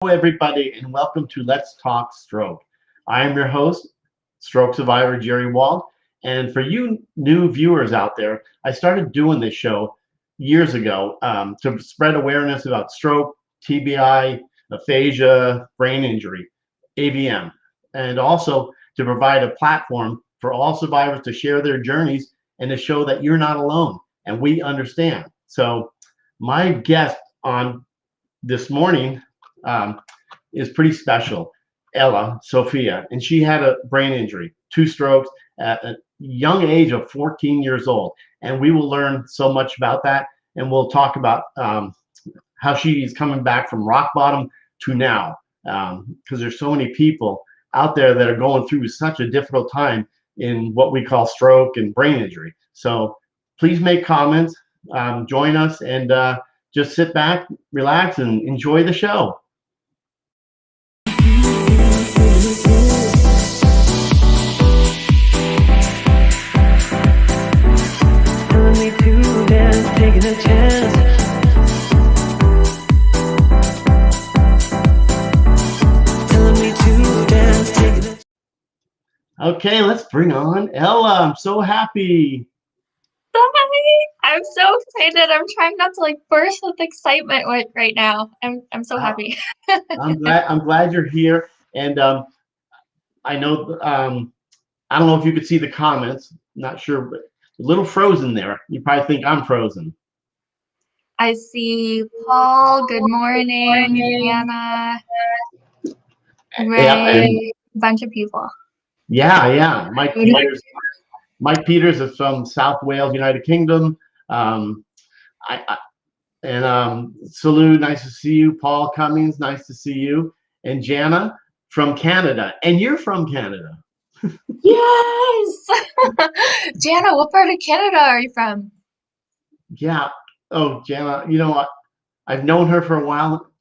Hello, everybody, and welcome to Let's Talk Stroke. I am your host, stroke survivor Jerry Wald. And for you new viewers out there, I started doing this show years ago to spread awareness about stroke, TBI, aphasia, brain injury, AVM, and also to provide a platform for all survivors to share their journeys and to show that you're not alone and we understand. So, my guest on this morning um, is pretty special, Sofia, and she had a brain injury, two strokes at a young age of 14 years old. And we will learn so much about that. And we'll talk about how she's coming back from rock bottom to now, because there's so many people out there that are going through such a difficult time in what we call stroke and brain injury. So please make comments, join us, and just sit back, relax, and enjoy the show. Taking a chance. Okay, let's bring on Ella. I'm so happy. Hi, I'm so excited. I'm trying not to burst with excitement right now. I'm so happy. I'm glad you're here, and I know I don't know if you could see the comments. Not sure, but a little frozen there. You probably think I'm frozen. I see Paul. Good morning, Anna, Ray, a bunch of people. Yeah. Mike Peters is from South Wales, United Kingdom. Salute, nice to see you. Paul Cummings, nice to see you. And Jana from Canada. And you're from Canada. Yes! Jana, what part of Canada are you from? Yeah. Oh, Jana, you know what? I've known her for a while.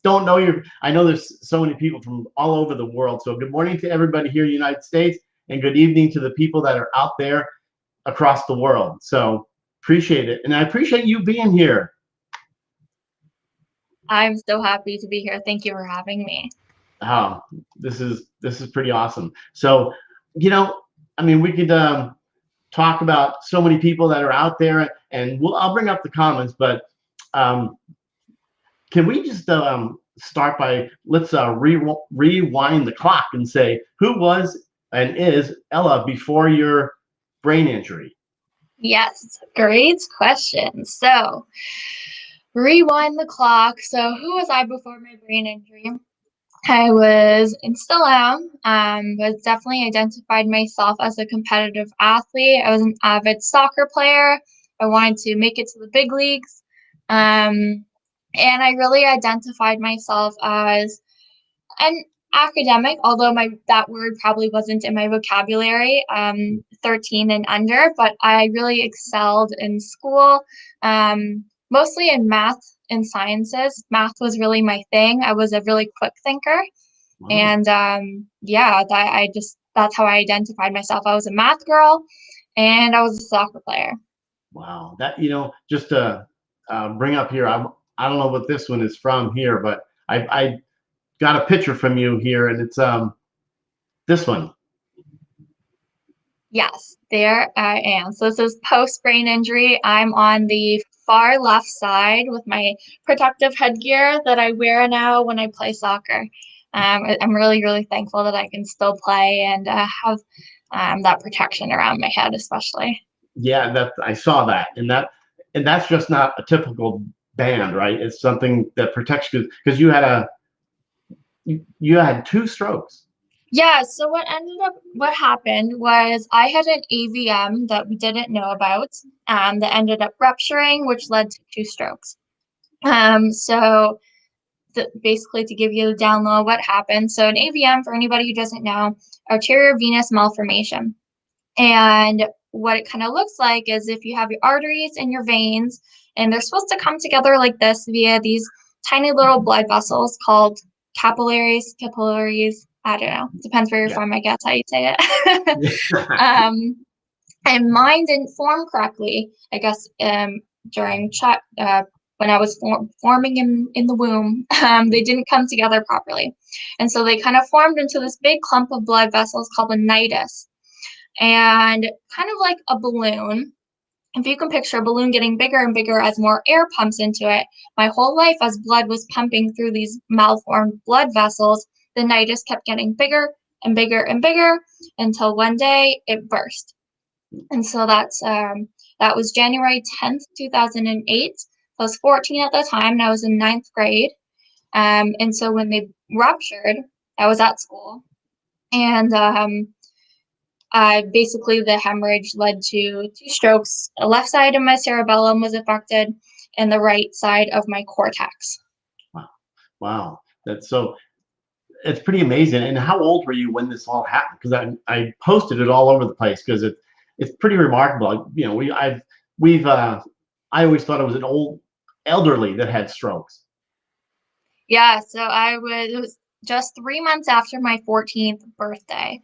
Don't know you. I know there's so many people from all over the world. So good morning to everybody here in the United States, and good evening to the people that are out there across the world. So appreciate it. And I appreciate you being here. I'm so happy to be here. Thank you for having me. Oh, this is pretty awesome. So, I mean, we could talk about so many people that are out there, and I'll bring up the comments, but can we just start by let's rewind the clock and say who was and is Ella before your brain injury? Yes, great question. So, rewind the clock. So, who was I before my brain injury? I was and still am, but definitely identified myself as a competitive athlete. I was an avid soccer player. I wanted to make it to the big leagues. And I really identified myself as an academic, although that word probably wasn't in my vocabulary, 13 and under, but I really excelled in school, mostly in math and sciences. Math was really my thing. I was a really quick thinker. Wow. And that's how I identified myself. I was a math girl and I was a soccer player. Wow. That, just to bring up here, I don't know what this one is from here, but I got a picture from you here, and it's this one. Yes, there I am. So this is post-brain injury. I'm on the far left side with my protective headgear that I wear now when I play soccer. I'm really, really thankful that I can still play and have that protection around my head, especially. Yeah, I saw that, and that's just not a typical band, right? It's something that protects you because you had two strokes. Yeah, so what happened was I had an AVM that we didn't know about that ended up rupturing, which led to two strokes. Basically to give you the down low what happened. So an AVM, for anybody who doesn't know, arterial venous malformation. And what it kind of looks like is if you have your arteries and your veins, and they're supposed to come together like this via these tiny little blood vessels called capillaries, I don't know. Depends where you're from, I guess, how you say it. And mine didn't form correctly, I guess, during when I was forming in the womb, they didn't come together properly. And so they kind of formed into this big clump of blood vessels called a nidus. And kind of like a balloon, if you can picture a balloon getting bigger and bigger as more air pumps into it, my whole life as blood was pumping through these malformed blood vessels, the nidus kept getting bigger and bigger and bigger until one day it burst. And so that was January 10th, 2008. I was 14 at the time, and I was in ninth grade. And so when they ruptured, I was at school, and basically the hemorrhage led to 2 strokes. The left side of my cerebellum was affected, and the right side of my cortex. Wow. Wow. That's so, it's pretty amazing. And how old were you when this all happened? Because I posted it all over the place because it's pretty remarkable. You know, I always thought it was an elderly that had strokes. Yeah, so it was just 3 months after my 14th birthday.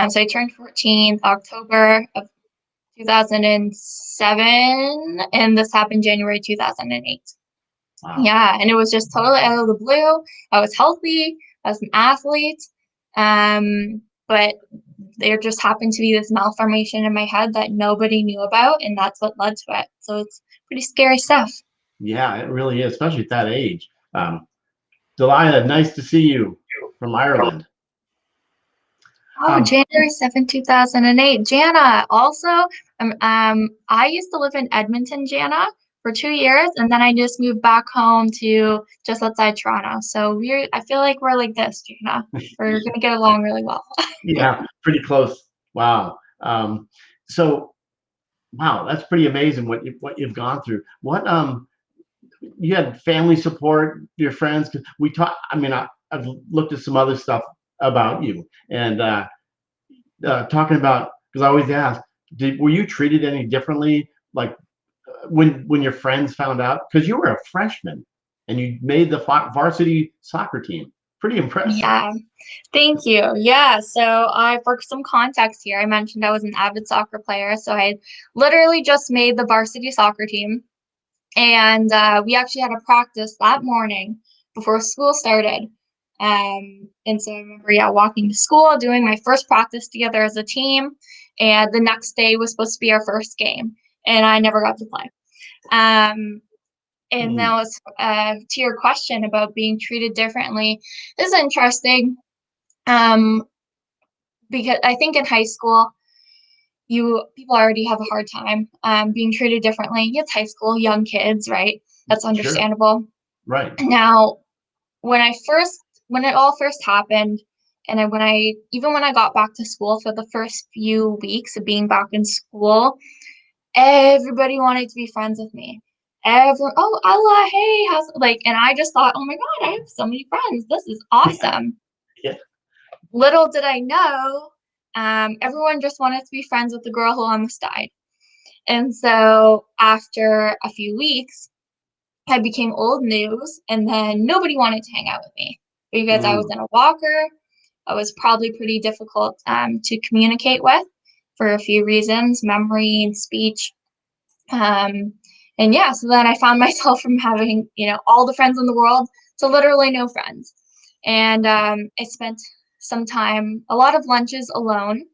So I turned 14 October of 2007, and this happened January 2008. Wow. Yeah, and it was just totally out of the blue. I was healthy. I was an athlete. But there just happened to be this malformation in my head that nobody knew about, and that's what led to it. So it's pretty scary stuff. Yeah, it really is, especially at that age. Delilah, nice to see you from Ireland. Oh, January 7th, 2008. Jana, also, I used to live in Edmonton, Jana, for 2 years, and then I just moved back home to just outside Toronto. So I feel like we're like this, Jana. We're gonna get along really well. Yeah, pretty close. Wow. So, wow, that's pretty amazing what you've gone through. What you had family support, your friends. 'Cause we talk. I mean, I've looked at some other stuff about you, and talking about, because I always ask, were you treated any differently, like when your friends found out? Because you were a freshman and you made the varsity soccer team. Pretty impressive. Yeah, thank you. Yeah, so for some context here, I mentioned I was an avid soccer player, so I literally just made the varsity soccer team. And we actually had a practice that morning before school started. And so I remember, yeah, walking to school, doing my first practice together as a team. And the next day was supposed to be our first game, and I never got to play. Um, and Mm, now it's to your question about being treated differently. This is interesting, um, because I think in high school, people already have a hard time being treated differently. It's high school, young kids, right? That's sure. understandable. Right. Now, when it all first happened, and when I got back to school for the first few weeks of being back in school, everybody wanted to be friends with me. Everyone, oh Ella, hey, and I just thought, oh my God, I have so many friends. This is awesome. Yeah. Little did I know, everyone just wanted to be friends with the girl who almost died. And so after a few weeks, I became old news, and then nobody wanted to hang out with me because I was Mm, in a walker. I was probably pretty difficult to communicate with for a few reasons, memory and speech. Um, and yeah, so then I found myself from having, all the friends in the world to literally no friends. And I spent a lot of lunches alone,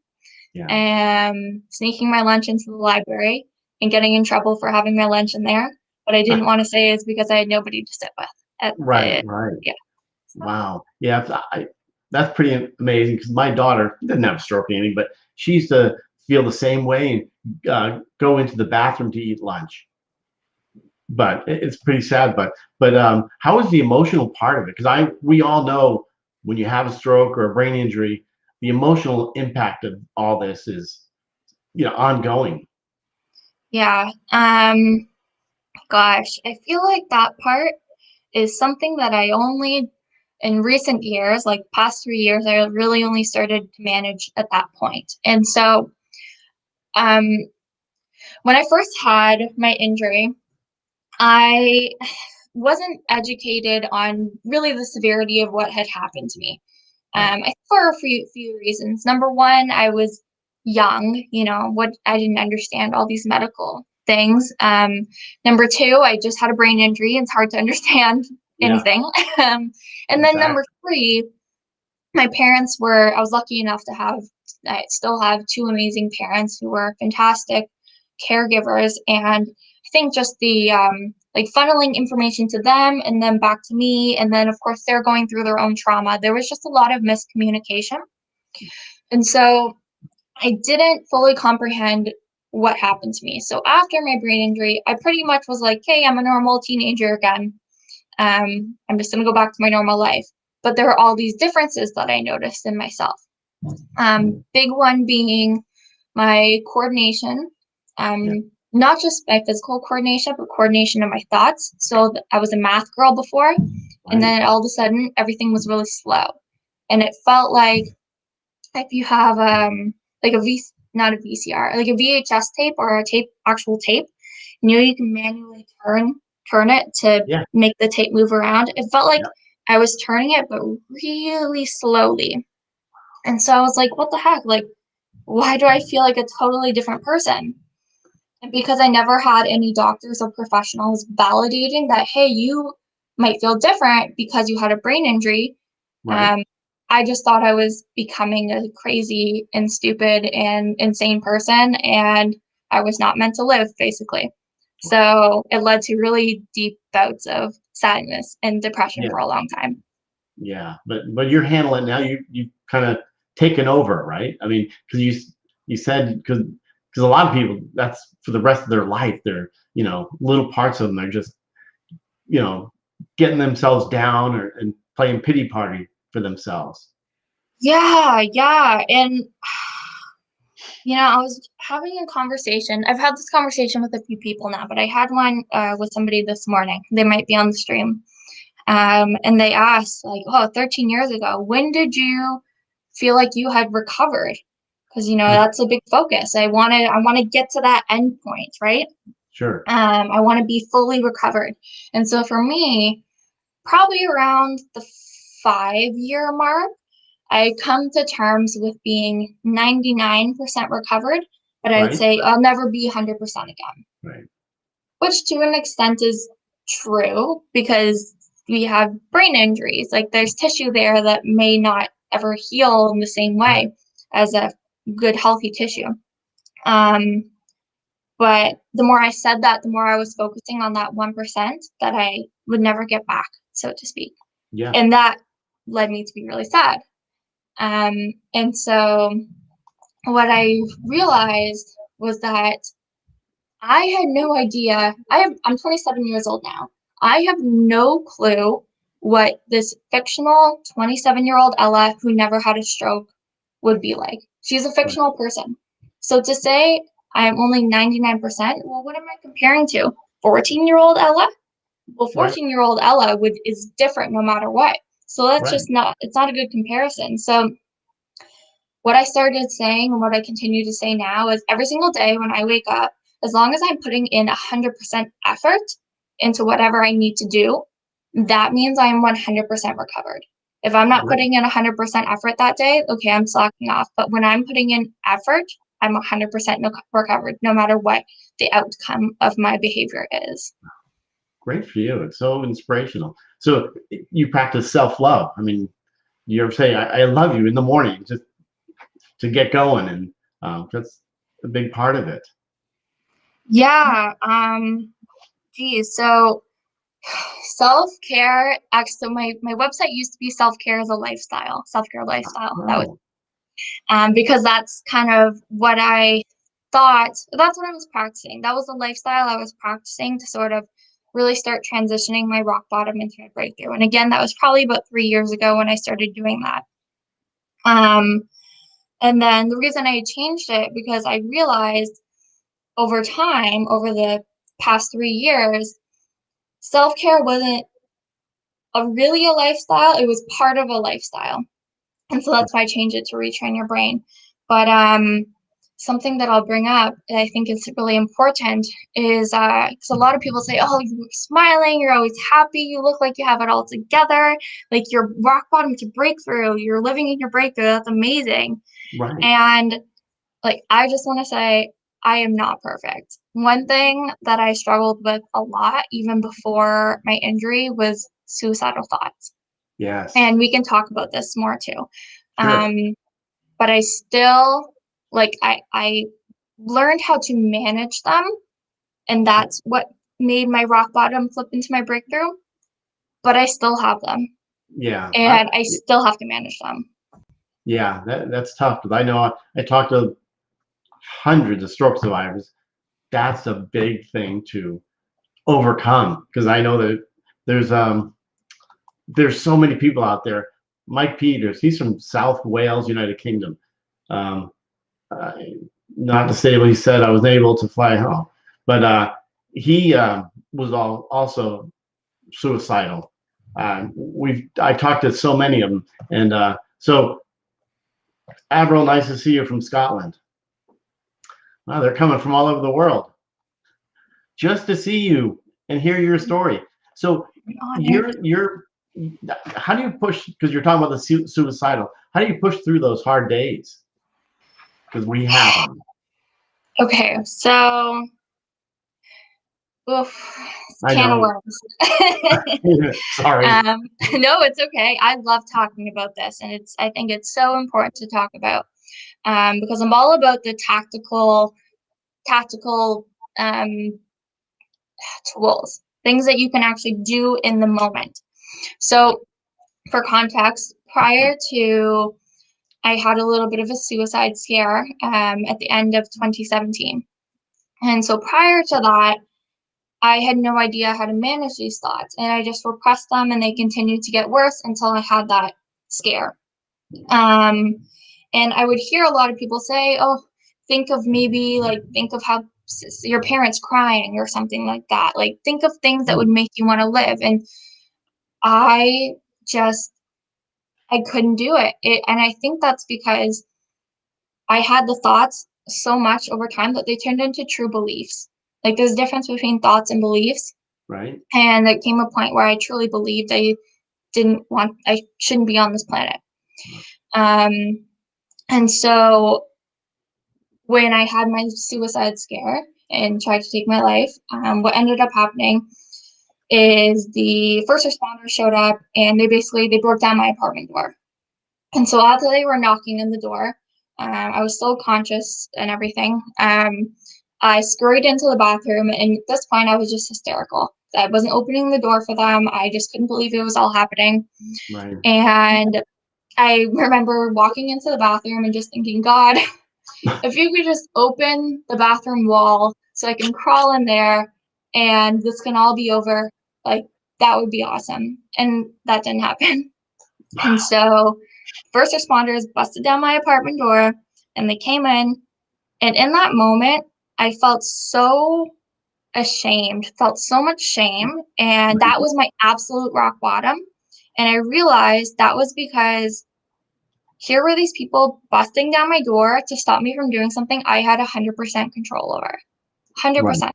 yeah. sneaking my lunch into the library and getting in trouble for having my lunch in there. What I didn't want to say is because I had nobody to sit with. Right. Right. Yeah. Wow. Yeah. That's pretty amazing because my daughter didn't have a stroke or anything, but she used to feel the same way and go into the bathroom to eat lunch. But it's pretty sad. But how is the emotional part of it? Because we all know when you have a stroke or a brain injury, the emotional impact of all this is ongoing. Yeah. Gosh, I feel like that part is something that I only, in recent years, like past 3 years, I really only started to manage at that point. And so, um, when I first had my injury, I wasn't educated on really the severity of what had happened to me. Right. For a few reasons. Number one, I was young, what I didn't understand all these medical things. Number two, I just had a brain injury. It's hard to understand Yeah, anything. And then exactly. number three, I was lucky enough to I still have two amazing parents who were fantastic caregivers. And I think just the like funneling information to them and then back to me. And then, of course, they're going through their own trauma. There was just a lot of miscommunication. And so I didn't fully comprehend what happened to me. So after my brain injury, I pretty much was like, hey, I'm a normal teenager again. I'm just going to go back to my normal life. But there are all these differences that I noticed in myself. Big one being my coordination, Yeah, not just my physical coordination, but coordination of my thoughts. So I was a math girl before, and right. then all of a sudden everything was really slow. And it felt like if you have like not a VCR, like a VHS tape or a actual tape, you can manually turn it to Yeah, make the tape move around. It felt like yeah, I was turning it, but really slowly. And so I was like, what the heck? Like, why do I feel like a totally different person? And because I never had any doctors or professionals validating that, hey, you might feel different because you had a brain injury, right. um, I just thought I was becoming a crazy and stupid and insane person, and I was not meant to live, basically. So it led to really deep bouts of sadness and depression Yeah, for a long time. yeah. But you're handling now. You kind of taken over, right? I mean, because you said because a lot of people that's for the rest of their life. They're little parts of them. They're just you know getting themselves down and playing pity party for themselves. Yeah, yeah. And I was having a conversation. I've had this conversation with a few people now, but I had one with somebody this morning. They might be on the stream. And they asked, like, oh, 13 years ago, when did you feel like you had recovered? Because, that's a big focus. I want to get to that end point, right? Sure. I want to be fully recovered. And so for me, probably around the 5-year mark, I come to terms with being 99% recovered, but I would Right. say I'll never be 100% again, Right. which to an extent is true because we have brain injuries. Like there's tissue there that may not ever heal in the same Right. way as a good, healthy tissue. Um, but the more I said that, the more I was focusing on that 1% that I would never get back, so to speak. Yeah. And that led me to be really sad. And so what I realized was that I had no idea. I'm 27 years old now. I have no clue what this fictional 27-year-old Ella who never had a stroke would be like. She's a Right. fictional person. So to say I'm only 99%, well, what am I comparing to? 14-year-old Ella? Well, Right. 14-year-old Ella is different no matter what. So that's Right. just not it's not a good comparison. So what I started saying and what I continue to say now is every single day when I wake up, as long as I'm putting in 100% effort into whatever I need to do, that means I am 100% recovered. If I'm not Right. putting in 100% effort that day, okay, I'm slacking off. But when I'm putting in effort, I'm 100% recovered, no matter what the outcome of my behavior is. Great for you. It's so inspirational. So you practice self-love. I mean, you ever say, I love you in the morning just to get going. And that's a big part of it. Yeah. Geez. So self-care, actually, so my website used to be self-care as a lifestyle, self-care lifestyle. That was Oh, because that's kind of what I thought, that's what I was practicing. That was the lifestyle I was practicing to sort of really start transitioning my rock bottom into a breakthrough. And again, that was probably about 3 years ago when I started doing that. Um, and then the reason I changed it because I realized over time, over the past 3 years, self-care wasn't really a lifestyle. It was part of a lifestyle. And so that's why I changed it to retrain your brain. But something that I'll bring up that I think is really important is because a lot of people say, oh, you're smiling, you're always happy, you look like you have it all together, like you're rock bottom to breakthrough, you're living in your breakthrough, that's amazing. right. And like, I just want to say, I am not perfect. One thing that I struggled with a lot, even before my injury, was suicidal thoughts. Yes. And we can talk about this more too. Sure. Um, but I still like I learned how to manage them, and that's what made my rock bottom flip into my breakthrough. But I still have them, Yeah. and I still have to manage them. Yeah. That's tough because I know I talked to hundreds of stroke survivors. That's a big thing to overcome because I know that there's um there's so many people out there. Mike Peters, he's from South Wales, United Kingdom. Um, uh, Not to say what he said, I was able to fly home, but he was also suicidal. I talked to so many of them, and so Avril, nice to see you from Scotland. Wow, they're coming from all over the world just to see you and hear your story. So I'm honored. you're how do you push? Because you're talking about the suicidal. How do you push through those hard days? Because we have them. Okay, so oof, I can of know. worms. Sorry. No, it's okay. I love talking about this, and I think it's so important to talk about because I'm all about the tactical um, tools, things that you can actually do in the moment. So, for context, prior to I had a little bit of a suicide scare at the end of 2017. And so prior to that, I had no idea how to manage these thoughts, and I just repressed them, and they continued to get worse until I had that scare. Um, and I would hear a lot of people say, "Oh, think of how your parents crying or something like that. Like, think of things that would make you want to live." And I just I couldn't do it. And I think that's because I had the thoughts so much over time that they turned into true beliefs. Like, there's a difference between thoughts and beliefs. Right. And there came a point where I truly believed I shouldn't be on this planet. Um, and so when I had my suicide scare and tried to take my life, what ended up happening is the first responders showed up, and they broke down my apartment door. And so after they were knocking on the door, I was still conscious and everything. I scurried into the bathroom, and at this point, I was just hysterical. I wasn't opening the door for them. I just couldn't believe it was all happening. Right. And I remember walking into the bathroom and just thinking, God, if you could just open the bathroom wall so I can crawl in there and this can all be over, like, that would be awesome. And that didn't happen. And so first responders busted down my apartment door and they came in. And in that moment, I felt so ashamed, felt so much shame. And Right. that was my absolute rock bottom. And I realized that was because here were these people busting down my door to stop me from doing something I had 100% control over. Right. 100%.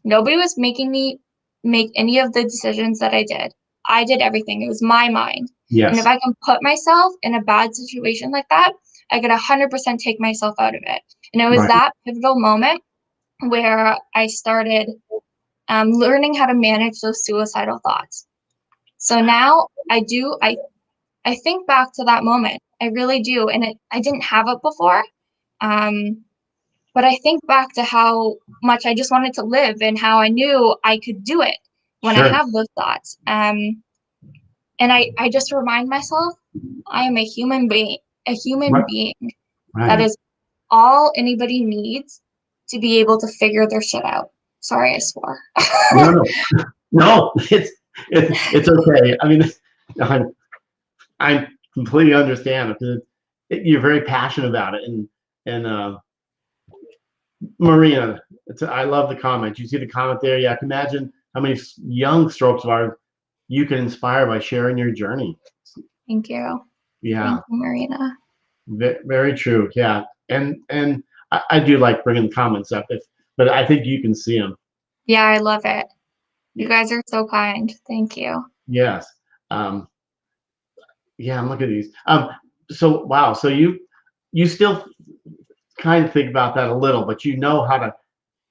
Nobody was making me make any of the decisions that I did. I did everything. It was my mind. And if Yes. I can put myself in a bad situation like that, I could 100% take myself out of it. And it was Right. that pivotal moment where I started learning how to manage those suicidal thoughts. So now I think back to that moment. I really do. And I didn't have it before. Um, but I think back to how much I just wanted to live and how I knew I could do it when I Sure. have those thoughts. And I just remind myself I am a human Right. being. That Right. is all anybody needs to be able to figure their shit out. Sorry, I swore. No, no, no. It's okay. I mean, I completely understand because you're very passionate about it, and Marina, I love the comment. You see the comment there? Yeah, I can imagine how many young stroke survivors you can inspire by sharing your journey. Thank you. Yeah, Thank you, Marina. very true. Yeah, and I do like bringing the comments up, but I think you can see them. Yeah, I love it. You guys are so kind. Thank you. Yes. Um, yeah, I'm looking at these. So wow. So you still kind of think about that a little, but you know how to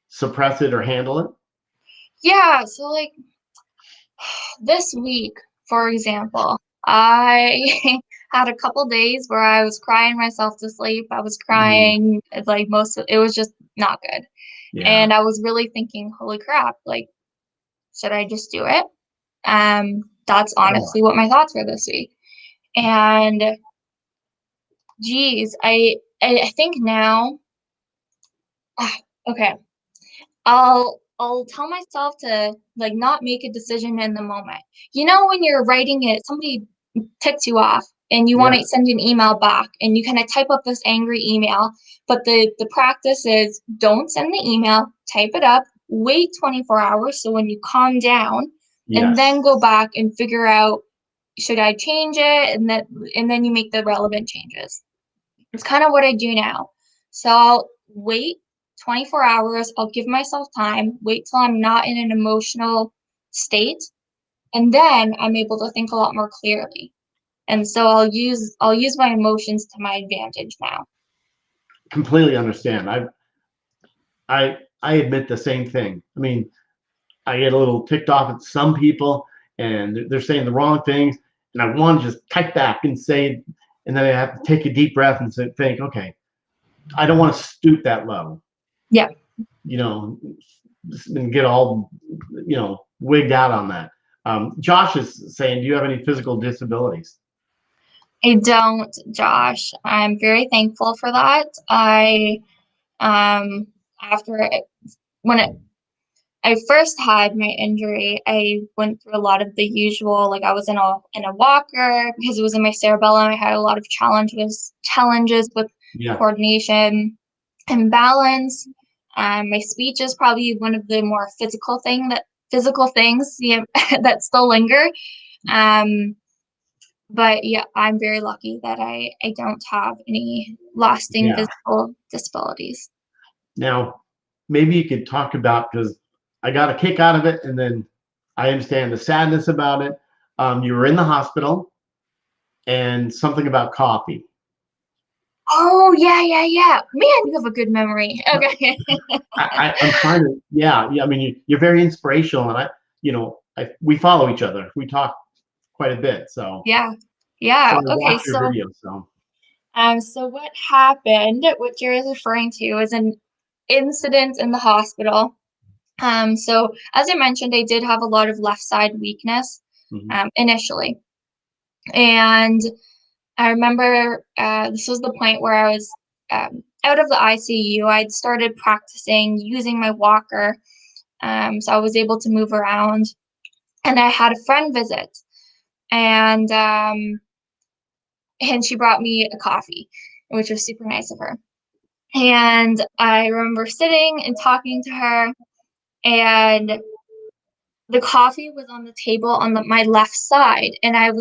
suppress it or handle it? Yeah, so like this week, for example, I had a couple days where I was crying myself to sleep. I was Mm, crying like most of it was just not good. yeah. And I was really thinking, holy crap, like, should I just do it? That's Oh, honestly what my thoughts were this week. And geez, I think now, okay, I'll tell myself to like not make a decision in the moment. You know, when you're writing it, somebody ticks you off and you want yeah. to send an email back and you kind of type up this angry email, but the practice is don't send the email, type it up, wait 24 hours so when you calm down and Yes. then go back and figure out should I change it and then you make the relevant changes. It's kind of what I do now. So I'll wait 24 hours, I'll give myself time, wait till I'm not in an emotional state, and then I'm able to think a lot more clearly. And so I'll use my emotions to my advantage now. Completely understand. I admit the same thing. I mean, I get a little ticked off at some people, and they're saying the wrong things, and I want to just type back and say, and then I have to take a deep breath and think, okay, I don't want to stoop that low, Yeah, you know, and get all, wigged out on that. Josh is saying, do you have any physical disabilities? I don't, Josh. I'm very thankful for that. I um after it, when it I first had my injury, I went through a lot of the usual, like I was in a walker because it was in my cerebellum. I had a lot of challenges with Yeah, coordination and balance. My speech is probably one of the more physical things, yeah, that still linger. Um, but yeah, I'm very lucky that I don't have any lasting yeah. physical disabilities. Now, maybe you could talk about, because I got a kick out of it, and then I understand the sadness about it. You were in the hospital, and something about coffee. Oh, yeah, yeah, yeah. Man, you have a good memory. Okay. I'm trying to, yeah, yeah. I mean, you're very inspirational, and we follow each other. We talk quite a bit, Yeah. so Yeah. I Okay. watch your So, videos. So so what happened, what you're referring to is an incident in the hospital. So as I mentioned, I did have a lot of left side weakness, mhm. initially. And I remember, this was the point where I was, out of the ICU. I'd started practicing using my walker. So I was able to move around. And I had a friend visit, and and she brought me a coffee, which was super nice of her. And I remember sitting and talking to her, and the coffee was on the table on my left side, and I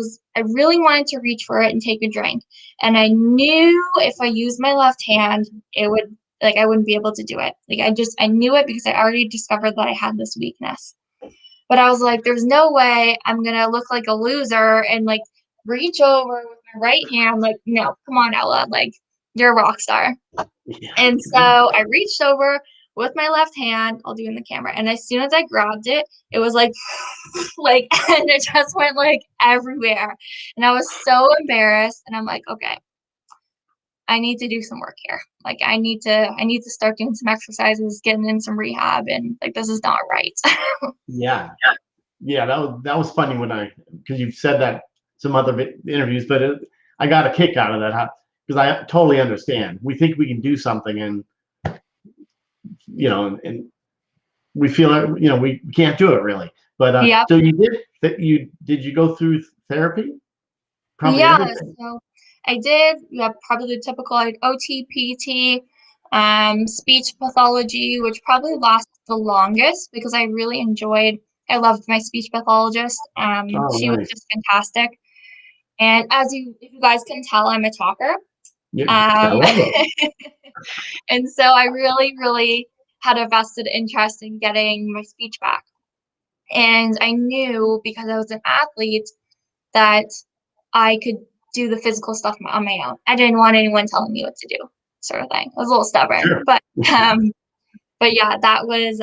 really wanted to reach for it and take a drink. And I knew if I used my left hand, it would like I wouldn't be able to do it. Like I knew it because I already discovered that I had this weakness. But I was like, there's no way I'm gonna look like a loser and like reach over with my right hand. Like, no, come on, Ella, like you're a rock star. Yeah, And so I reached over with my left hand, I'll do it in the camera. And as soon as I grabbed it, it was like like and it just went like everywhere. And I was so embarrassed. And I'm like, okay, I need to do some work here. Like I need to start doing some exercises, getting in some rehab, and like this is not right. yeah, yeah. That was funny when because you've said that some other interviews, but I got a kick out of that because I totally understand. We think we can do something, and and we feel like we can't do it really. But Yep. so you go through therapy? Probably Yeah, everything. so I did, yeah, probably the typical like OT, PT, speech pathology, which probably lasted the longest because I loved my speech pathologist. Oh, She was nice. just fantastic. And if you guys can tell, I'm a talker. Yeah, I Um, love it. and so I really, really had a vested interest in getting my speech back. And I knew because I was an athlete that I could do the physical stuff on my own. I didn't want anyone telling me what to do. sort of thing. I was a little stubborn, Sure. but yeah, that was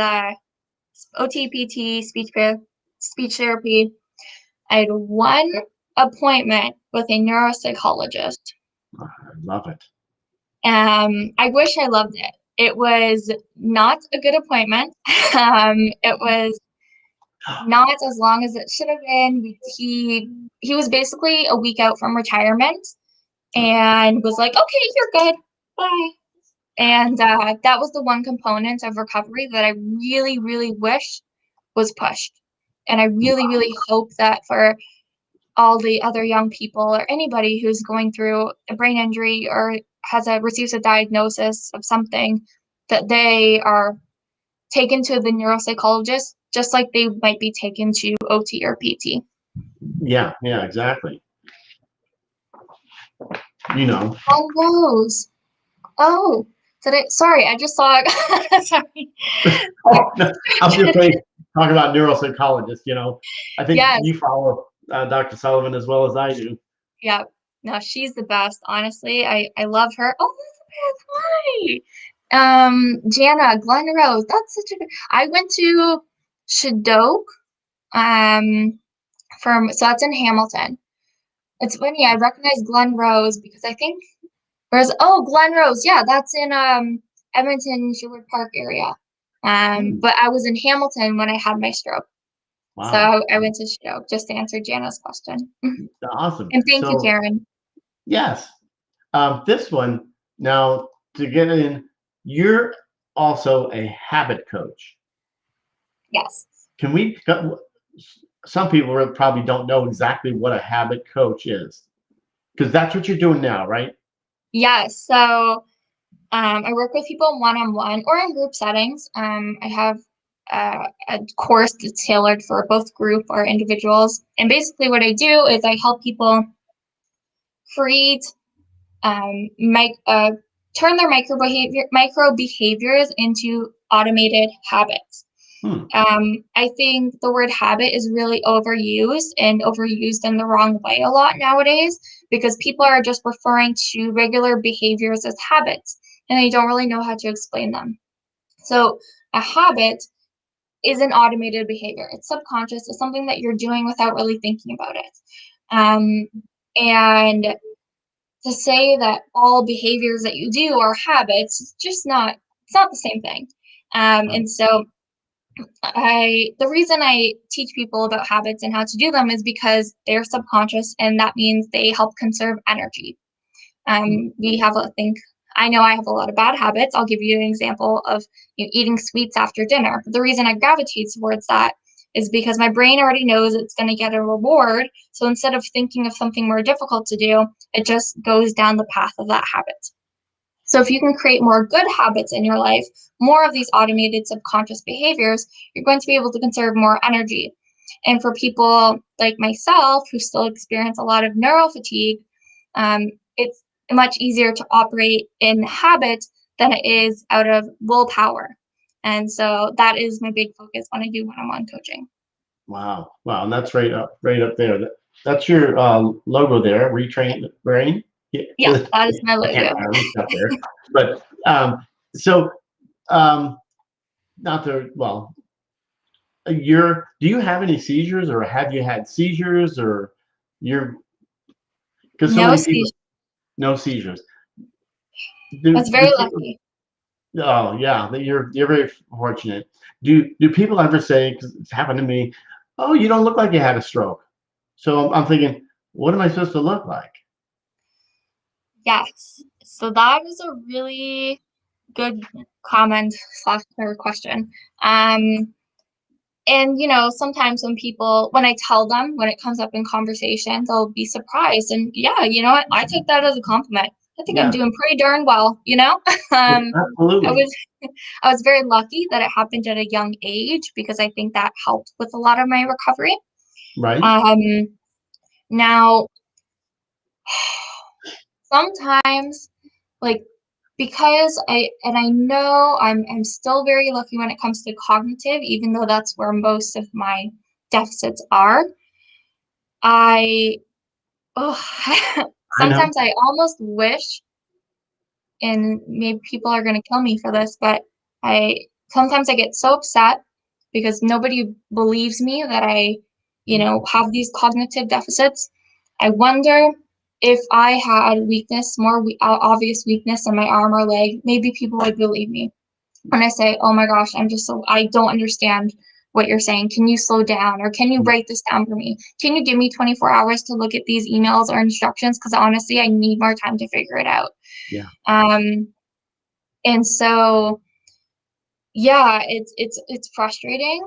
OT, speech therapy. I had one appointment with a neuropsychologist. I love it. I wish I loved it. It was not a good appointment. It was not as long as it should have been. He was basically a week out from retirement and was like, "Okay, you're good. Bye." And that was the one component of recovery that I really, really wish was pushed. And I really, really hope that for all the other young people or anybody who's going through a brain injury or receives a diagnosis of something, that they are taken to the neuropsychologist just like they might be taken to OT or PT. Yeah, yeah, exactly. You know, Oh, Rose. Oh, sorry, I just saw it. Sorry. I'm just like talking about neuropsychologists. You know, I think Yes. you follow Dr. Sullivan as well as I do. Yeah. No, she's the best, honestly. I love her. Oh, Elizabeth, hi. Jana, Glen Rose. That's such a good. I went to Shadok, so that's in Hamilton. It's funny, I recognize Glen Rose because I think Glen Rose, yeah, that's in Edmonton, Sherwood Park area. Hmm. But I was in Hamilton when I had my stroke. Wow, So I went to Shadok just to answer Jana's question. awesome. And thank you, So Karen. yes, this one now to get in, you're also a habit coach. Yes. Can we? Some people probably don't know exactly what a habit coach is because that's what you're doing now, right? Yes. So I work with people one-on-one or in group settings. I have a course that's tailored for both group or individuals. And basically, what I do is I help people create, turn their micro behaviors into automated habits. Hmm. I think the word habit is really overused in the wrong way a lot nowadays because people are just referring to regular behaviors as habits and they don't really know how to explain them. So, a habit is an automated behavior. It's subconscious, it's something that you're doing without really thinking about it. Um, and to say that all behaviors that you do are habits, it's not the same thing. Right. And so the reason I teach people about habits and how to do them is because they're subconscious, and that means they help conserve energy. We have a think. I know I have a lot of bad habits. I'll give you an example of eating sweets after dinner. But the reason I gravitate towards that is because my brain already knows it's going to get a reward. So instead of thinking of something more difficult to do, it just goes down the path of that habit. So if you can create more good habits in your life, more of these automated subconscious behaviors, you're going to be able to conserve more energy. And for people like myself who still experience a lot of neural fatigue, it's much easier to operate in habit than it is out of willpower. And so that is my big focus when I do one-on-one coaching. Wow, wow, and that's right up there. That's your logo there. Retrain the brain. Yeah, that is my I can't logo. reach up there, but so um, not to well, do you have any seizures or have you had seizures or you're because so No many people seizures. no seizures. I Do was do very people? lucky. Oh yeah, you're very fortunate. Do people ever say because it's happened to me? Oh, you don't look like you had a stroke. So I'm thinking, what am I supposed to look like? Yes. So that is a really good comment slash or question. Um, and sometimes when I tell them, when it comes up in conversation, they'll be surprised. And yeah, you know what? I take that as a compliment. I think I'm Yeah, doing pretty darn well. yeah, I absolutely. was I was very lucky that it happened at a young age because I think that helped with a lot of my recovery. Right? Um, now sometimes like because I know I'm still very lucky when it comes to cognitive, even though that's where most of my deficits are. I oh I know. sometimes I almost wish and maybe people are going to kill me for this, but sometimes I get so upset because nobody believes me that I, have these cognitive deficits. I wonder if I had more obvious weakness in my arm or leg, maybe people would believe me when I say, "Oh my gosh, I don't understand what you're saying. Can you slow down? Or can you write this down for me? Can you give me 24 hours to look at these emails or instructions? Because honestly, I need more time to figure it out." Yeah. And so, yeah, it's frustrating,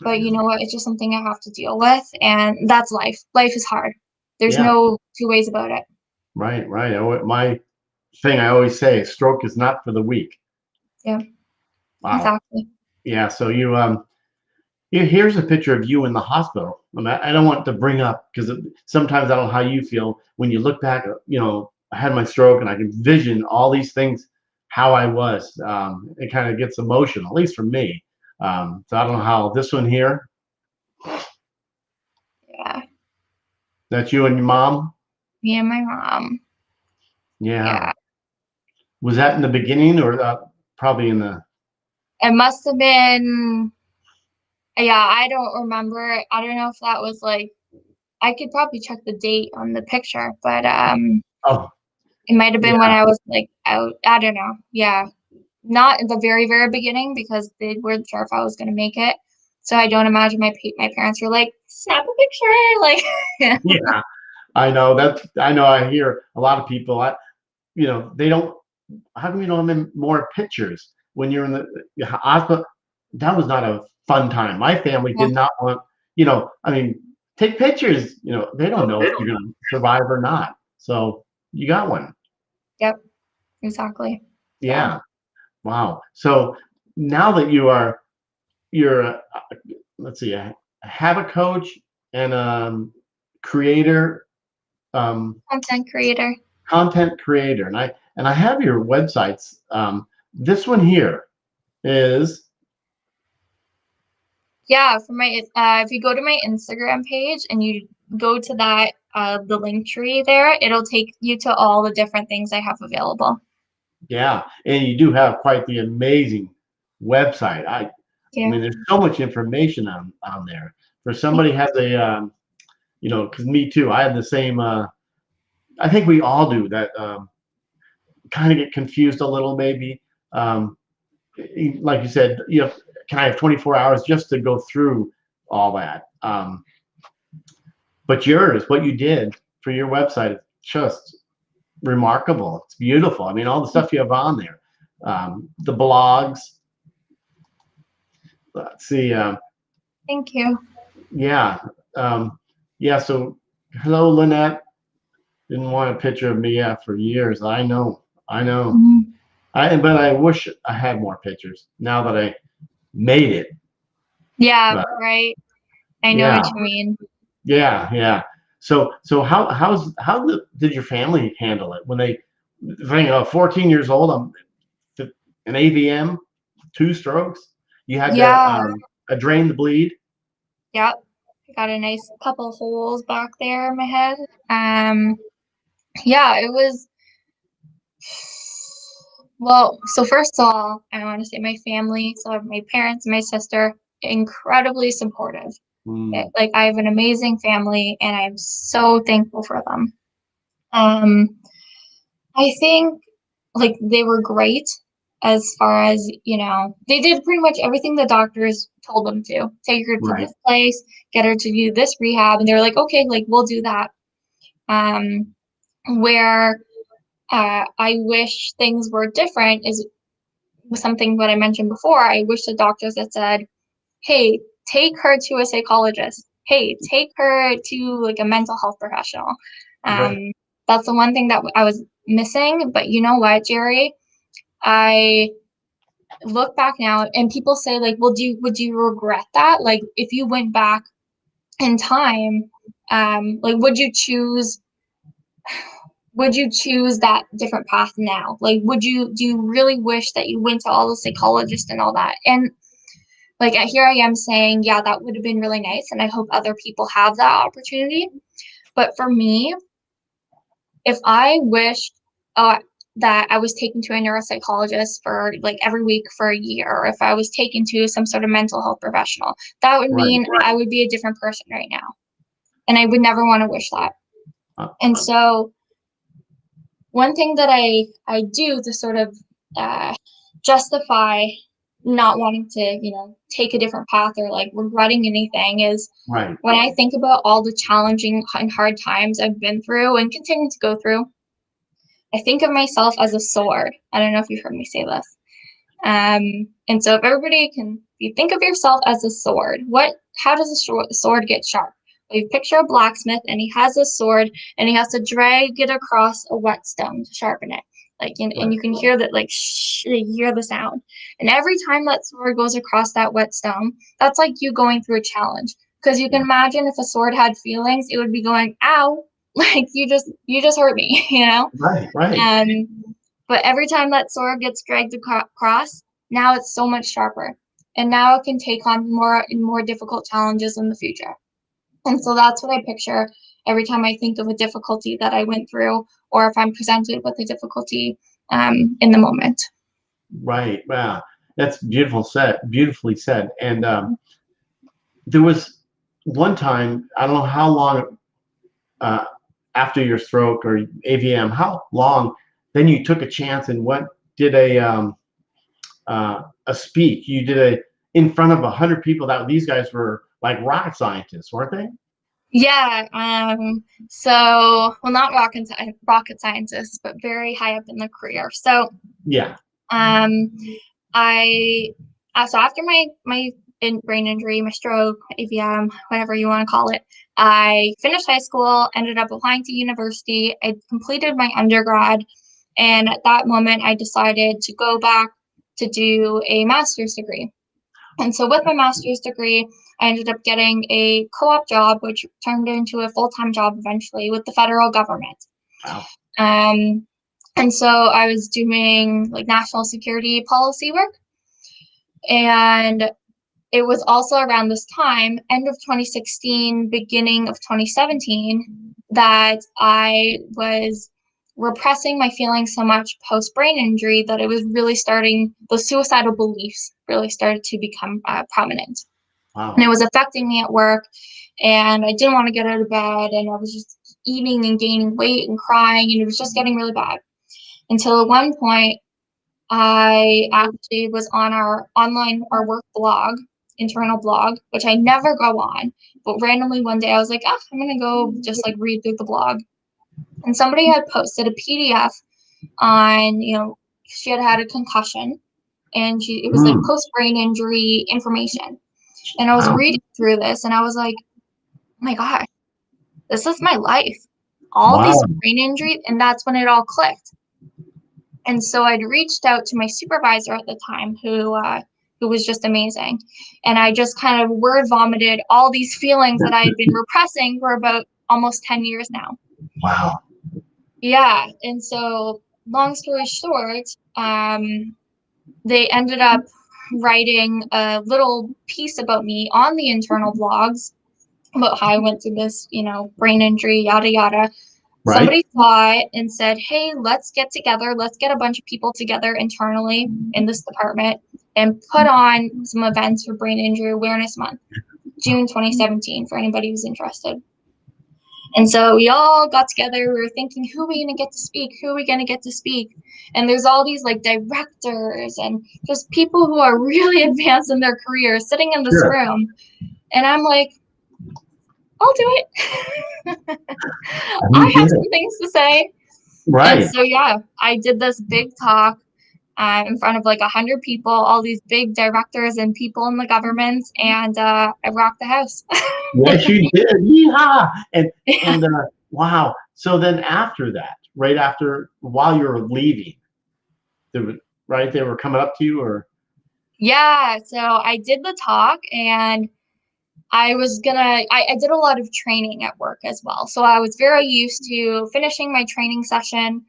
but you know what? It's just something I have to deal with, and that's life. Life is hard. There's Yeah. no two ways about it. Right. Right. My thing I always say, stroke is not for the weak. Yeah, Wow. exactly. Yeah. So here's a picture of you in the hospital. I don't want to bring up because sometimes I don't know how you feel when you look back. I had my stroke and I can vision all these things, how I was. It kind of gets emotional, at least for me. So I don't know how this one here. Yeah, That's you and your mom. me and my mom. Yeah. Yeah. Was that in the beginning or probably in the? It must have been, yeah, I don't remember. I don't know if that was like, I could probably check the date on the picture, but Oh, it might have been when yeah. I was like out. I don't know. Yeah, not at the very, very beginning because they weren't sure if I was gonna make it. So I don't imagine my parents were like, snap a picture, like. Yeah. I know that. I know. I hear a lot of people. They don't. How come you don't have more pictures when you're in the hospital? That was not a fun time. My family Yeah. did not want. I mean, take pictures. They don't know if you're going to survive or not. So you got one. Yep. Exactly. So Yeah. Wow. So now that you're let's see, a habit coach and creator, um, content creator. content creator, and I have your websites. This one here is Yeah, for my if you go to my Instagram page and you go to that the link tree there, it'll take you to all the different things I have available. yeah, and you do have quite the amazing website. I Yeah. mean, there's so much information on there. For somebody has a because me too, I have the same. I think we all do that. Kind of get confused a little, maybe. Um, like you said, can I have 24 hours just to go through all that? But what you did for your website is just remarkable. It's beautiful. I mean, all the stuff you have on there, the blogs. Let's see. Thank you. Yeah, yeah. So, hello, Lynette. Didn't want a picture of me for years. I know. I know. Mhm. But I wish I had more pictures now that I made it. Yeah, But right. I know yeah, what you mean. yeah, yeah. So how did your family handle it when they think 14 years old? An AVM, two strokes. You had to Yeah. drain the bleed. Yep. I got a nice couple holes back there in my head. Um, yeah, it was well, so first of all, I want to say my family, so my parents, my sister, incredibly supportive. Mm, Like I have an amazing family and I'm so thankful for them. Um, I think like they were great as far as, they did pretty much everything the doctors told them to. Take her to right. this place, get her to do this rehab, and they were like, okay, like we'll do that. Um, where I wish things were different is something that I mentioned before. I wish the doctors had said, hey, take her to a psychologist. Hey, take her to like a mental health professional. Right. Um, that's the one thing that I was missing. But you know what, Jerry? I look back now and people say like, well, would you regret that? Like if you went back in time, like would you choose that different path now? Like do you really wish that you went to all the psychologists and all that? And like here I am saying, yeah, that would have been really nice, and I hope other people have that opportunity. But for me, if I wished, oh, that I was taken to a neuropsychologist for like every week for a year, or if I was taken to some sort of mental health professional, that would Right. mean I would be a different person right now. And I would never want to wish that. Uh, And so one thing that I do to sort of justify not wanting to, take a different path or like regretting anything is right. when I think about all the challenging and hard times I've been through and continue to go through, I think of myself as a sword. I don't know if you've heard me say this. And so if you think of yourself as a sword, how does a sword get sharp? Well, you picture a blacksmith and he has a sword and he has to drag it across a whetstone to sharpen it. And Right. you can hear that, you hear the sound. And every time that sword goes across that whetstone, that's like you going through a challenge. Because you can Yeah. imagine if a sword had feelings, it would be going, ow, like you just hurt me, Right. Right. Um, but every time that sword gets dragged across, now it's so much sharper. And now it can take on more and more difficult challenges in the future. And so that's what I picture every time I think of a difficulty that I went through, or if I'm presented with a difficulty in the moment. Right. Wow. That's beautifully said. And there was one time, I don't know how long uh, after your stroke or AVM, how long, then you took a chance and did a speak. You did in front of 100 people. That these guys were like rocket scientists, weren't they? Yeah. Well, not rocket scientists, but very high up in the career. So, Yeah. um, I so after my brain injury, my stroke, AVM, whatever you want to call it, I finished high school, ended up applying to university. I completed my undergrad, and at that moment, I decided to go back to do a master's degree. And so with my master's degree, I ended up getting a co-op job, which turned into a full-time job eventually with the federal government. Wow. Um, and so I was doing like national security policy work. And it was also around this time, end of 2016, beginning of 2017, that I was repressing my feelings so much post brain injury that it was really the suicidal beliefs really started to become prominent. And it Wow. was affecting me at work, and I didn't want to get out of bed, and I was just eating and gaining weight and crying, and it was just getting really bad. Until at one point, I actually was on our work blog, internal blog, which I never go on, but randomly one day I was like, I'm gonna go just like read through the blog. And somebody had posted a PDF on, she had had a concussion, and it was like Mm. post brain injury information. And I was Wow. reading through this and I was like, oh my gosh, this is my life. All these Wow. brain injuries, and that's when it all clicked. And so I'd reached out to my supervisor at the time, who was just amazing. And I just kind of word vomited all these feelings that I had been repressing for about almost 10 years now. Wow. Yeah. And so long story short, they ended up writing a little piece about me on the internal blogs about how I went through this, brain injury, yada, yada. Right. Somebody saw it and said, hey, let's get together. Let's get a bunch of people together internally in this department and put on some events for Brain Injury Awareness Month, June 2017, for anybody who's interested. And so we all got together. We were thinking, who are we going to get to speak? Who are we going to get to speak? And there's all these like directors and just people who are really advanced in their careers sitting in this Sure. room. And I'm like, I'll do it. You I have did it. some things to say. And Right. so, yeah, I did this big talk in front of like 100 people, all these big directors and people in the government, and I rocked the house. Yes, you did. Yeehaw. Yeah. And wow. So then after that, right after, while you were leaving, they were, right, they were coming up to you, or Yeah, so I did the talk, and I did a lot of training at work as well. So I was very used to finishing my training session,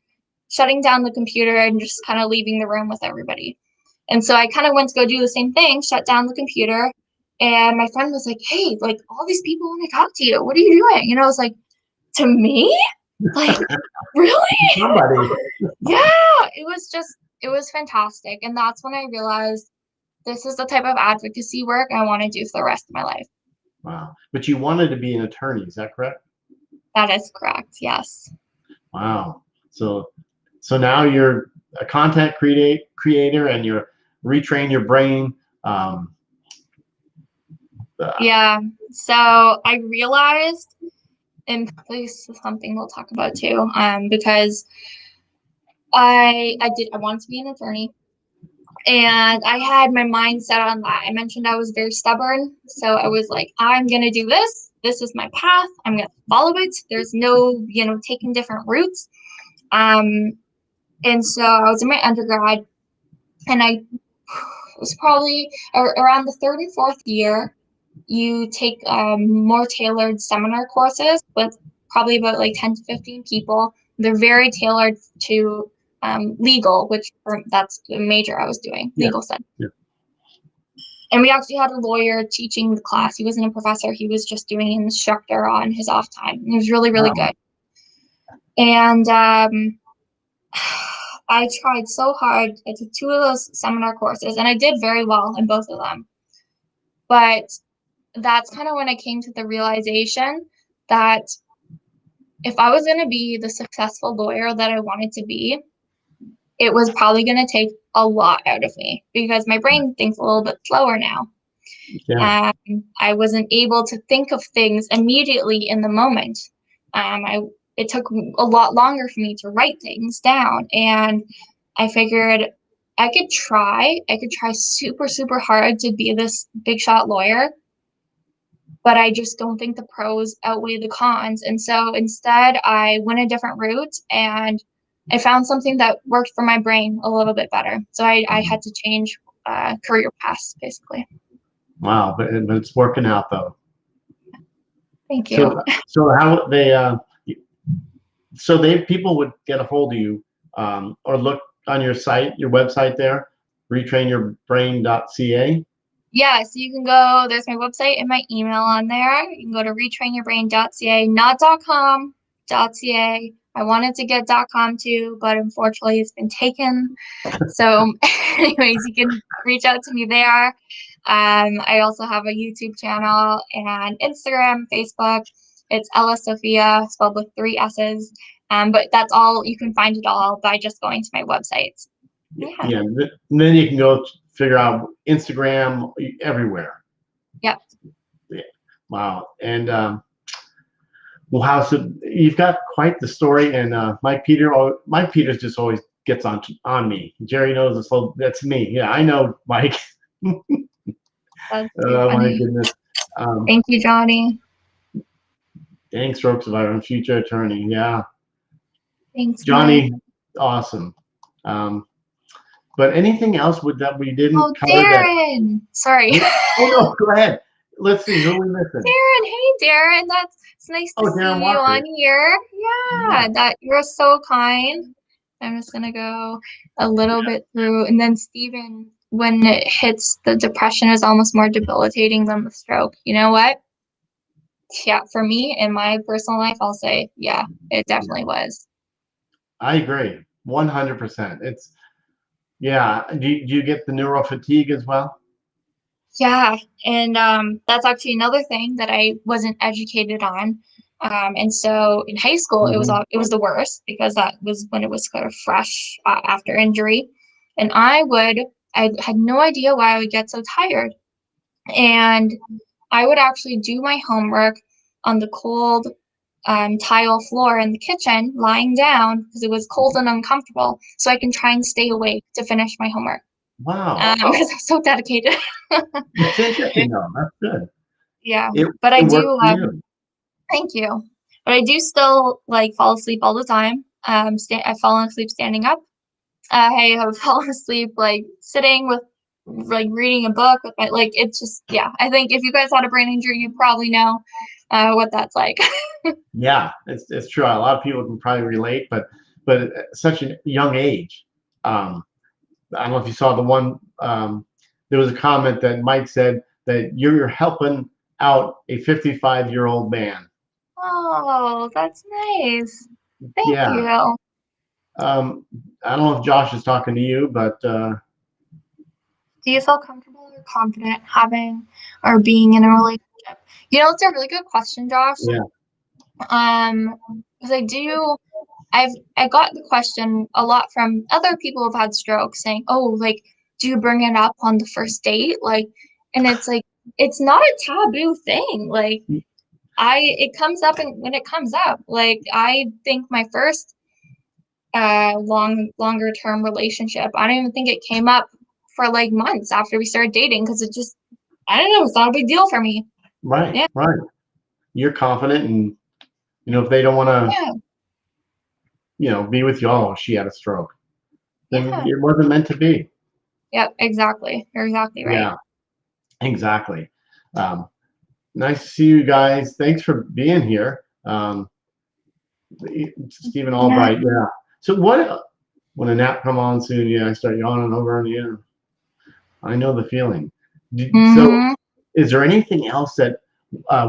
shutting down the computer, and just kind of leaving the room with everybody. And so I kind of went to go do the same thing, shut down the computer. And my friend was like, hey, like all these people want to talk to you. What are you doing? And I was like, to me? Like, really? somebody. Yeah. it was fantastic. And that's when I realized this is the type of advocacy work I want to do for the rest of my life. Wow. But you wanted to be an attorney, is that correct? That is correct. Yes. Wow. So now you're a content creator and you're retrain your brain. Um, Yeah. So I realized, and this is something we'll talk about too, because I wanted to be an attorney, and I had my mind set on that. I mentioned I was very stubborn, so I was like, I'm gonna do this. This is my path. I'm gonna follow it. There's no, taking different routes. And so I was in my undergrad, and I was probably around the third and fourth year. You take more tailored seminar courses with probably about like 10 to 15 people. They're very tailored to legal, that's the major I was doing, yeah. legal studies. Yeah. And we actually had a lawyer teaching the class. He wasn't a professor. He was just doing an instructor on his off time. It was really, really good. And I tried so hard. I took 2 of those seminar courses, and I did very well in both of them. But that's kind of when I came to the realization that if I was going to be the successful lawyer that I wanted to be, it was probably going to take a lot out of me because my brain thinks a little bit slower now. Yeah. I wasn't able to think of things immediately in the moment. It took a lot longer for me to write things down, and I figured I could try super, super hard to be this big shot lawyer, but I just don't think the pros outweigh the cons. And so instead, I went a different route, and I found something that worked for my brain a little bit better. So I had to change career paths, basically. Wow. But it's working out though. Thank you. So how they people would get a hold of you or look on your website there, retrainyourbrain.ca. Yeah, so you can go, there's my website and my email on there. You can go to retrainyourbrain.ca, not .com, .ca. I wanted to get .com too, but unfortunately it's been taken. So anyways, you can reach out to me there. I also have a YouTube channel and Instagram, Facebook. It's Ella Sofia, spelled with 3 S's. But that's all, you can find it all by just going to my website. Yeah. And then you can go figure out Instagram everywhere. Yep. Yeah. Wow. And well, so you've got quite the story. And Mike Peters just always gets on me. Jerry knows this. That's me. Yeah, I know, Mike. That's Oh my funny. goodness. Thank you, Johnny. Dang, stroke survivor and future attorney. Yeah. Thanks, Johnny, Mike. awesome. But anything else that we didn't cover? Darren. Sorry. Oh no, go ahead. Let's see, who are we missing? Darren. Hey, Darren. It's nice to see Darren you Walker. on here. Yeah, that you're so kind. I'm just gonna go a little bit through, and then Stephen, when it hits, the depression is almost more debilitating than the stroke. You know what? Yeah, for me in my personal life, I'll say, yeah, it definitely was. I agree, 100%. It's yeah. Do you get the neural fatigue as well? Yeah, and that's actually another thing that I wasn't educated on. And so in high school, it was the worst because that was when it was kind of fresh after injury, and I had no idea why I would get so tired, and I would actually do my homework on the cold tile floor in the kitchen, lying down because it was cold and uncomfortable, so I can try and stay awake to finish my homework. Wow. Because I'm so dedicated. It's interesting though. That's good. Yeah, It but I worked do. for you. Thank you. But I do still like fall asleep all the time. I've fallen asleep standing up. I have fallen asleep like sitting with like reading a book with my like. It's just yeah. I think if you guys had a brain injury, you probably know what that's like. Yeah, it's true. A lot of people can probably relate, but at such a young age. I don't know if you saw the one. There was a comment that Mike said that you're helping out a 55-year-old man. Oh, that's nice. Thank Yeah, you. I don't know if Josh is talking to you, but Do you feel comfortable or confident having or being in a relationship? You know, it's a really good question, Josh. yeah, Because I got the question a lot from other people who've had strokes saying, "Oh, like, do you bring it up on the first date?" Like, and it's like it's not a taboo thing. Like, it comes up, and when it comes up, like, I think my first longer term relationship, I don't even think it came up for like months after we started dating because it just, I don't know, it's not a big deal for me. right, Yeah, right. You're confident, and if they don't want to, yeah, be with you, oh, she had a stroke, then yeah. it wasn't meant to be. Yep, exactly. You're exactly right. Yeah, exactly. Um, Nice to see you guys. Thanks for being here. Stephen Yeah. Albright, yeah. So when a nap come on soon, yeah, I start yawning over on the air. I know the feeling. So Mm-hmm. is there anything else that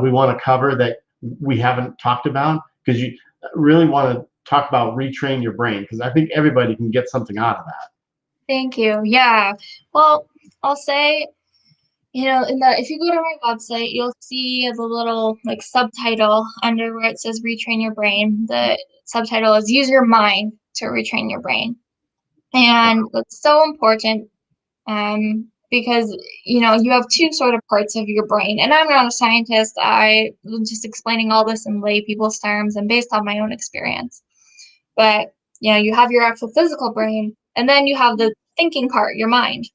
we want to cover that we haven't talked about? Because you really want to talk about retrain your brain, because I think everybody can get something out of that. Thank you. Yeah. Well, I'll say, if you go to my website, you'll see the little like subtitle under where it says retrain your brain. The subtitle is use your mind to retrain your brain. And it's so important because you have two sort of parts of your brain. And I'm not a scientist. I'm just explaining all this in lay people's terms and based on my own experience. But you have your actual physical brain, and then you have the thinking part, your mind.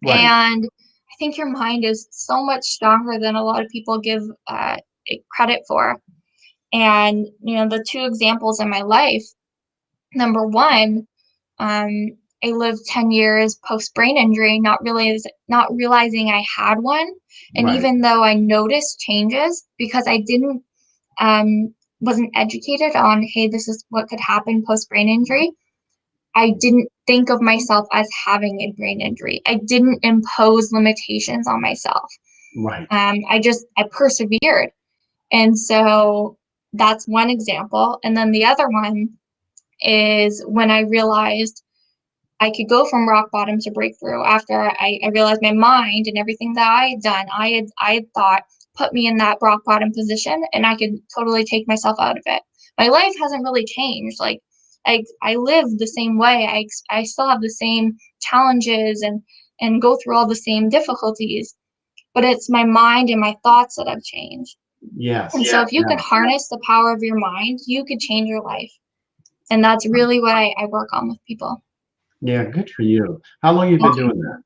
Right, And I think your mind is so much stronger than a lot of people give it credit for. And the two examples in my life. Number one, um, I lived 10 years post brain injury, not realizing I had one. And right, even though I noticed changes because I didn't wasn't educated on, hey, this is what could happen post brain injury. I didn't think of myself as having a brain injury. I didn't impose limitations on myself. right. I persevered. And so that's one example. And then the other one is when I realized I could go from rock bottom to breakthrough after I realized my mind and everything that I had done, I had thought put me in that rock bottom position, and I could totally take myself out of it. My life hasn't really changed. Like I live the same way. I still have the same challenges and go through all the same difficulties, but it's my mind and my thoughts that have changed. And Yes, so if you yeah, can harness the power of your mind, you could change your life. And that's really what I work on with people. yeah. Good for you. How long you been doing that?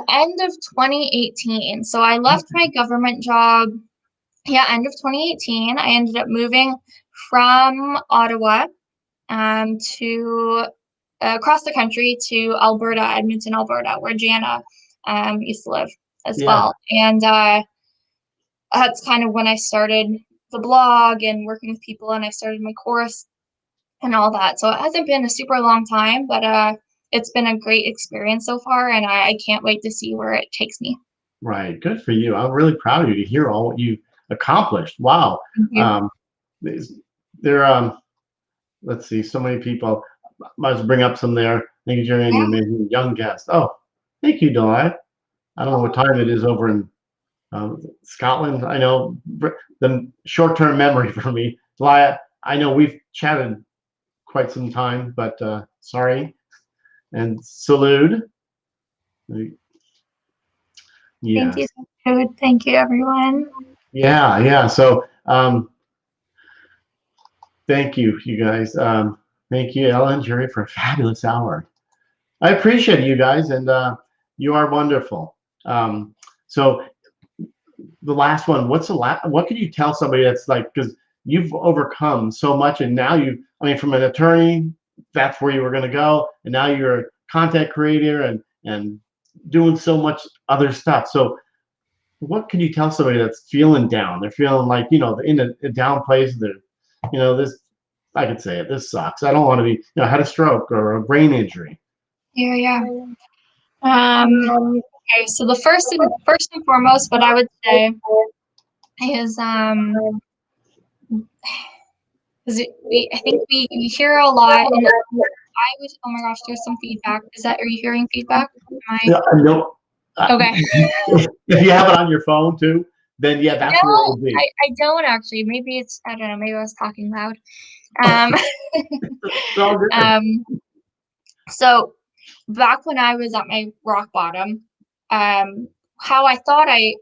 End of 2018. So I left my government job. Yeah, end of 2018. I ended up moving from Ottawa to across the country to Alberta, Edmonton, Alberta, where Jana used to live as Yeah, well. And that's kind of when I started the blog and working with people, and I started my course and all that. So it hasn't been a super long time, but it's been a great experience so far, and I can't wait to see where it takes me. right. Good for you. I'm really proud of you to hear all what you accomplished. Wow. Thank you. Um, these- there. Let's see. So many people. Might as bring up some there. Thank you, Jerry, and Yeah. your amazing young guest. Oh, thank you, Delight. I don't know what time it is over in Scotland. I know the short-term memory for me. Delight, I know we've chatted quite some time, but sorry. And salute. Thank you Yes. so much. Thank you, everyone. Yeah, yeah. So thank you, you guys. Thank you, Ellen, Jerry, for a fabulous hour. I appreciate you guys, and you are wonderful. So the last one, what's the last? What could you tell somebody that's like, because you've overcome so much, and now I mean, from an attorney, that's where you were going to go, and now you're a content creator and doing so much other stuff. So what can you tell somebody that's feeling down? They're feeling like, in a down place. They're, this, I could say it, this sucks. I don't want to be, had a stroke or a brain injury. Yeah, yeah. Okay, so the first and foremost, what I would say is Because I think we hear a lot, and I was, oh my gosh, there's some feedback. Are you hearing feedback? Am Yeah, no. okay. If you have it on your phone too, then yeah, that's where it No, would be. I don't actually. Maybe it's, I don't know, maybe I was talking loud. Um, It's all good. so back when I was at my rock bottom, how I thought I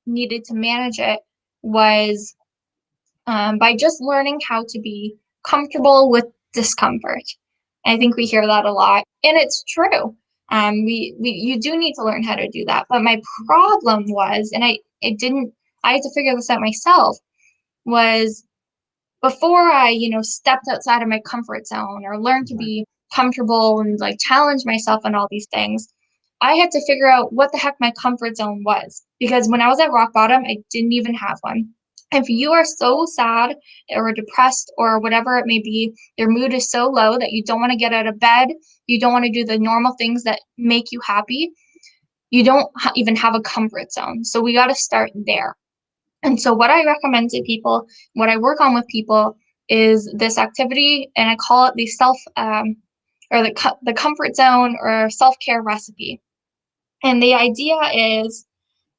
needed to manage it was by just learning how to be comfortable with discomfort. I think we hear that a lot, and it's true. You do need to learn how to do that. But my problem was, and I had to figure this out myself, was before I, stepped outside of my comfort zone or learned to be comfortable and like challenge myself and all these things, I had to figure out what the heck my comfort zone was. Because when I was at rock bottom, I didn't even have one. If you are so sad or depressed or whatever it may be, your mood is so low that you don't want to get out of bed, you don't want to do the normal things that make you happy, you don't even have a comfort zone. So we got to start there. And so what I recommend to people, what I work on with people is this activity, and I call it the or the comfort zone or self-care recipe. And the idea is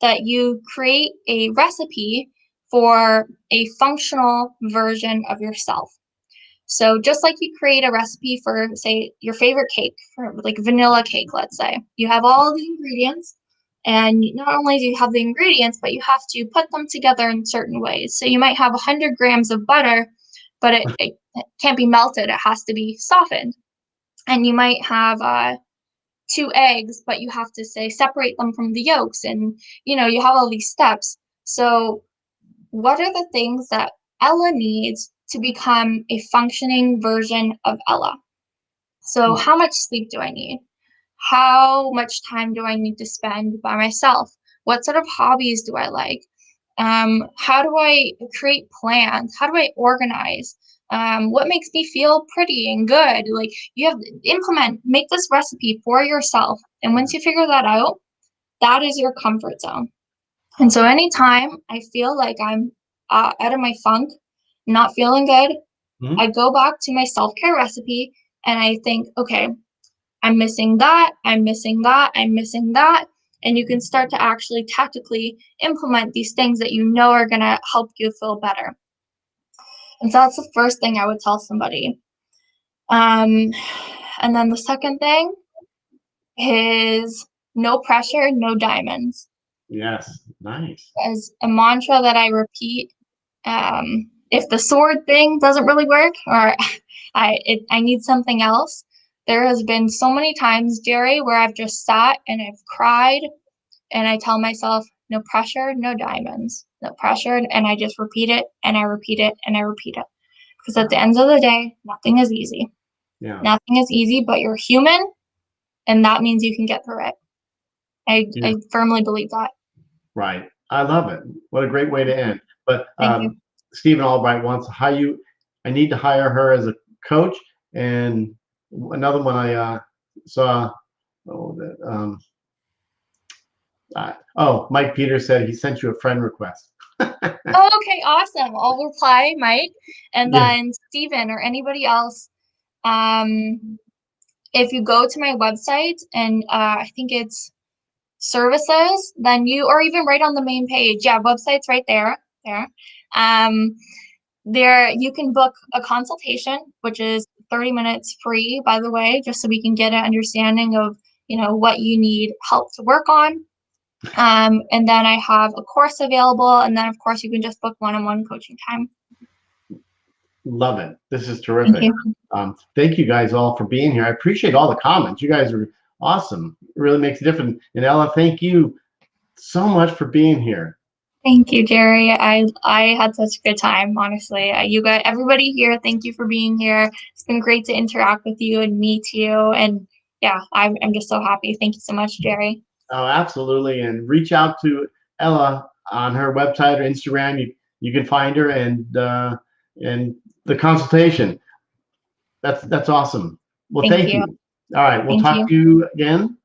that you create a recipe for a functional version of yourself. So just like you create a recipe for, say, your favorite cake, for like vanilla cake, let's say, you have all the ingredients, and not only do you have the ingredients, but you have to put them together in certain ways. So you might have 100 grams of butter, but it can't be melted. It has to be softened. And you might have 2 eggs, but you have to, say, separate them from the yolks, and you have all these steps. So what are the things that Ella needs to become a functioning version of Ella? So how much sleep do I need? How much time do I need to spend by myself? What sort of hobbies do I like? How do I create plans? How do I organize? What makes me feel pretty and good? Like, you have to make this recipe for yourself. And once you figure that out, that is your comfort zone. And so anytime I feel like I'm out of my funk, not feeling good, Mhm. I go back to my self-care recipe and I think, okay, I'm missing that, I'm missing that, I'm missing that. And you can start to actually tactically implement these things that you know are going to help you feel better. And so that's the first thing I would tell somebody. And then the second thing is no pressure, no diamonds. Yes, nice. As a mantra that I repeat, if the sword thing doesn't really work, or I need something else, there has been so many times, Jerry, where I've just sat and I've cried, and I tell myself, no pressure, no diamonds, no pressure, and I just repeat it and I repeat it and I repeat it. Because at the end of the day, nothing is easy. Yeah. Nothing is easy, but you're human, and that means you can get through it. Yeah. I firmly believe that. Right. I love it. What a great way to end. But Thank you. Stephen Albright wants I need to hire her as a coach. And another one I saw, oh, Mike Peters said he sent you a friend request. Oh, okay, awesome. I'll reply, Mike, and Yeah. then Steven or anybody else. If you go to my website and I think it's services, then or even right on the main page. Yeah, website's right there. There. Um, there you can book a consultation, which is 30 minutes free, by the way, just so we can get an understanding of, what you need help to work on. And then I have a course available, and then of course you can just book one-on-one coaching time. Love it. This is Thank terrific. you. Thank you guys all for being here. I appreciate all the comments. You guys are awesome. It really makes a difference. And Ella, thank you so much for being here. Thank you, Jerry. I had such a good time, honestly. You got everybody here. Thank you for being here. It's been great to interact with you and meet you. And yeah, I'm just so happy. Thank you so much, Jerry. Oh, absolutely. And reach out to Ella on her website or Instagram. You can find her and the consultation. That's awesome. Well, Thank thank you. you. All right, we'll Thank talk you. to you again.